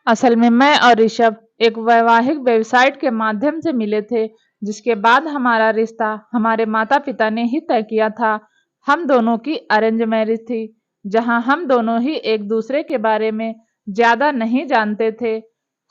असल में मैं और ऋषभ एक वैवाहिक वेबसाइट के माध्यम से मिले थे, जिसके बाद हमारा रिश्ता हमारे माता पिता ने ही तय किया था। हम दोनों की अरेंज मैरिज थी, जहां हम दोनों ही एक दूसरे के बारे में ज्यादा नहीं जानते थे।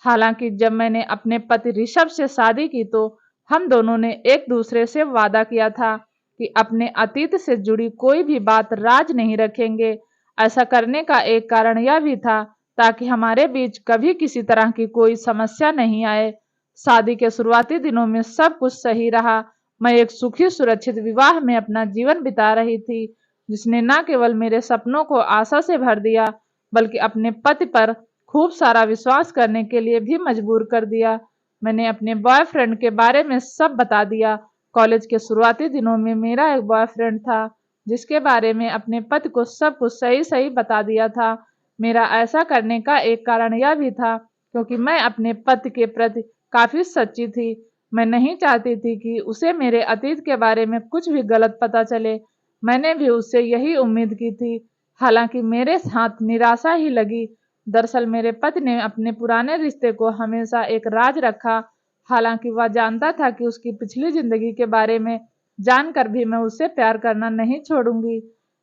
हालांकि जब मैंने अपने पति ऋषभ से शादी की तो हम दोनों ने एक दूसरे से वादा किया था कि अपने अतीत से जुड़ी कोई भी बात राज नहीं रखेंगे। ऐसा करने का एक कारण यह भी था ताकि हमारे बीच कभी किसी तरह की कोई समस्या नहीं आए। शादी के शुरुआती दिनों में सब कुछ सही रहा। मैं एक सुखी सुरक्षित विवाह में अपना जीवन बिता रही थी, जिसने न केवल मेरे सपनों को आशा से भर दिया, बल्कि अपने पति पर खूब सारा विश्वास करने के लिए भी मजबूर कर दिया। मैंने अपने बॉयफ्रेंड के बारे में सब बता दिया। कॉलेज के शुरुआती दिनों में मेरा एक बॉयफ्रेंड था, जिसके बारे में अपने पति को सब कुछ सही सही बता दिया था। मेरा ऐसा करने का एक कारण यह भी था क्योंकि मैं अपने पति के प्रति काफी सच्ची थी। मैं नहीं चाहती थी कि उसे मेरे अतीत के बारे में कुछ भी गलत पता चले। मैंने भी उससे यही उम्मीद की थी। हालांकि मेरे साथ निराशा ही लगी। दरअसल मेरे पति ने अपने पुराने रिश्ते को हमेशा एक राज रखा। हालांकि वह जानता था कि उसकी पिछली जिंदगी के बारे में जानकर भी मैं उससे प्यार करना नहीं छोड़ूंगी,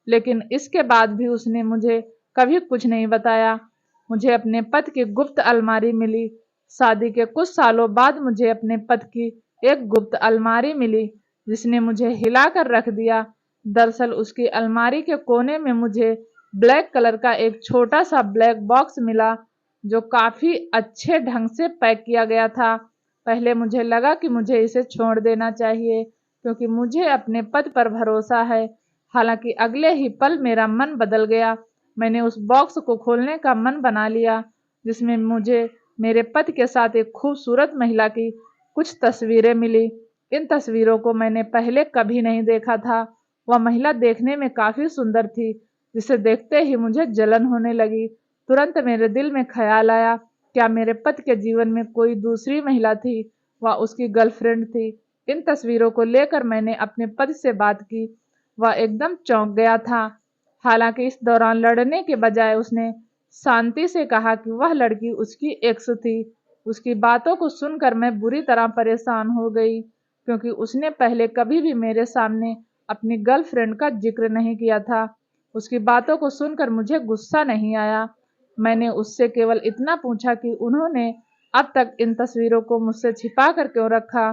लेकिन इसके बाद भी उसने मुझे कभी कुछ नहीं बताया। मुझे अपने पति की गुप्त अलमारी मिली। शादी के कुछ सालों बाद मुझे अपने पति की एक गुप्त अलमारी मिली, जिसने मुझे हिला कर रख दिया। दरअसल उसकी अलमारी के कोने में मुझे ब्लैक कलर का एक छोटा सा ब्लैक बॉक्स मिला, जो काफी अच्छे ढंग से पैक किया गया था। पहले मुझे लगा कि मुझे इसे छोड़ देना चाहिए, क्योंकि मुझे अपने पति पर भरोसा है। हालांकि अगले ही पल मेरा मन बदल गया। मैंने उस बॉक्स को खोलने का मन बना लिया, जिसमें मुझे मेरे पति के साथ एक खूबसूरत महिला की कुछ तस्वीरें मिली। इन तस्वीरों को मैंने पहले कभी नहीं देखा था। वह महिला देखने में काफी सुंदर थी, जिसे देखते ही मुझे जलन होने लगी। तुरंत मेरे दिल में ख्याल आया, क्या मेरे पति के जीवन में कोई दूसरी महिला थी? वह उसकी गर्लफ्रेंड थी। इन तस्वीरों को लेकर मैंने अपने पति से बात की। वह एकदम चौंक गया था। हालांकि इस दौरान लड़ने के बजाय उसने शांति से कहा कि वह लड़की उसकी एक्स थी। उसकी बातों को सुनकर मैं बुरी तरह परेशान हो गई, क्योंकि उसने पहले कभी भी मेरे सामने अपनी गर्लफ्रेंड का जिक्र नहीं किया था। उसकी बातों को सुनकर मुझे गुस्सा नहीं आया। मैंने उससे केवल इतना पूछा कि उन्होंने अब तक इन तस्वीरों को मुझसे छिपा कर क्यों रखा।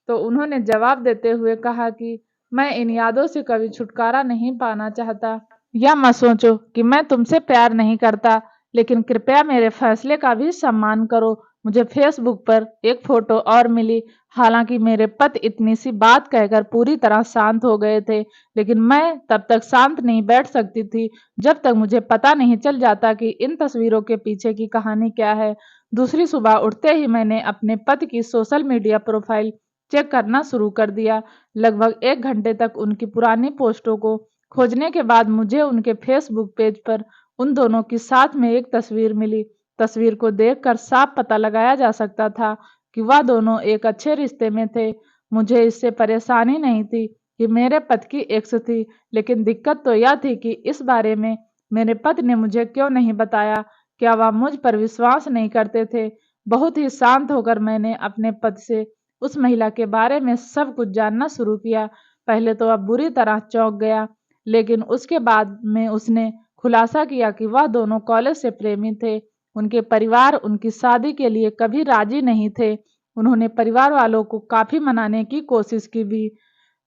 तो उन्होंने जवाब देते हुए कहा कि मैं इन यादों से कभी छुटकारा नहीं पाना चाहता। या मत सोचो कि मैं तुमसे प्यार नहीं करता, लेकिन कृपया मेरे फैसले का भी सम्मान करो। मुझे फेसबुक पर एक फोटो और मिली। हालांकि मेरे पति इतनी सी बात कहकर पूरी तरह शांत हो गए थे, लेकिन मैं तब तक शांत नहीं बैठ सकती थी जब तक मुझे पता नहीं चल जाता कि इन तस्वीरों के पीछे की कहानी क्या है। दूसरी सुबह उठते ही मैंने अपने पति की सोशल मीडिया प्रोफाइल चेक करना शुरू कर दिया। लगभग 1 घंटे तक उनकी पुरानी पोस्टों को खोजने के बाद मुझे उनके फेसबुक पेज पर उन दोनों की साथ में एक तस्वीर मिली। तस्वीर को देखकर साफ पता लगाया जा सकता था कि वह दोनों एक अच्छे रिश्ते में थे। मुझे इससे परेशानी नहीं थी कि मेरे पति की एक्स थी, लेकिन दिक्कत तो यह थी कि इस बारे में मेरे पति ने मुझे क्यों नहीं बताया। क्या वह मुझ पर विश्वास नहीं करते थे? बहुत ही शांत होकर मैंने अपने पति से उस महिला के बारे में सब कुछ जानना शुरू किया। पहले तो वह बुरी तरह चौंक गया, लेकिन उसके बाद में उसने खुलासा किया कि वह दोनों कॉलेज से प्रेमी थे। उनके परिवार उनकी शादी के लिए कभी राजी नहीं थे। उन्होंने परिवार वालों को काफी मनाने की कोशिश की भी,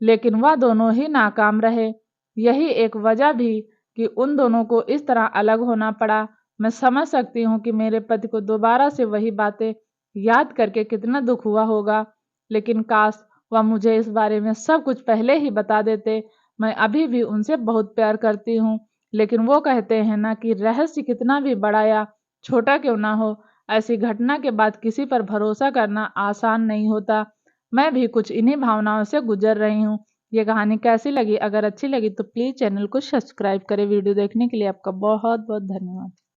लेकिन वह दोनों ही नाकाम रहे। यही एक वजह भी कि उन दोनों को इस तरह अलग होना पड़ा। मैं समझ सकती हूँ कि मेरे पति को दोबारा से वही बातें याद करके कितना दुख हुआ होगा, लेकिन काश वह मुझे इस बारे में सब कुछ पहले ही बता देते। मैं अभी भी उनसे बहुत प्यार करती हूँ, लेकिन वो कहते हैं ना कि रहस्य कितना भी बड़ा या छोटा क्यों ना हो, ऐसी घटना के बाद किसी पर भरोसा करना आसान नहीं होता। मैं भी कुछ इन्हीं भावनाओं से गुजर रही हूँ। ये कहानी कैसी लगी? अगर अच्छी लगी तो प्लीज़ चैनल को सब्सक्राइब करें। वीडियो देखने के लिए आपका बहुत बहुत धन्यवाद।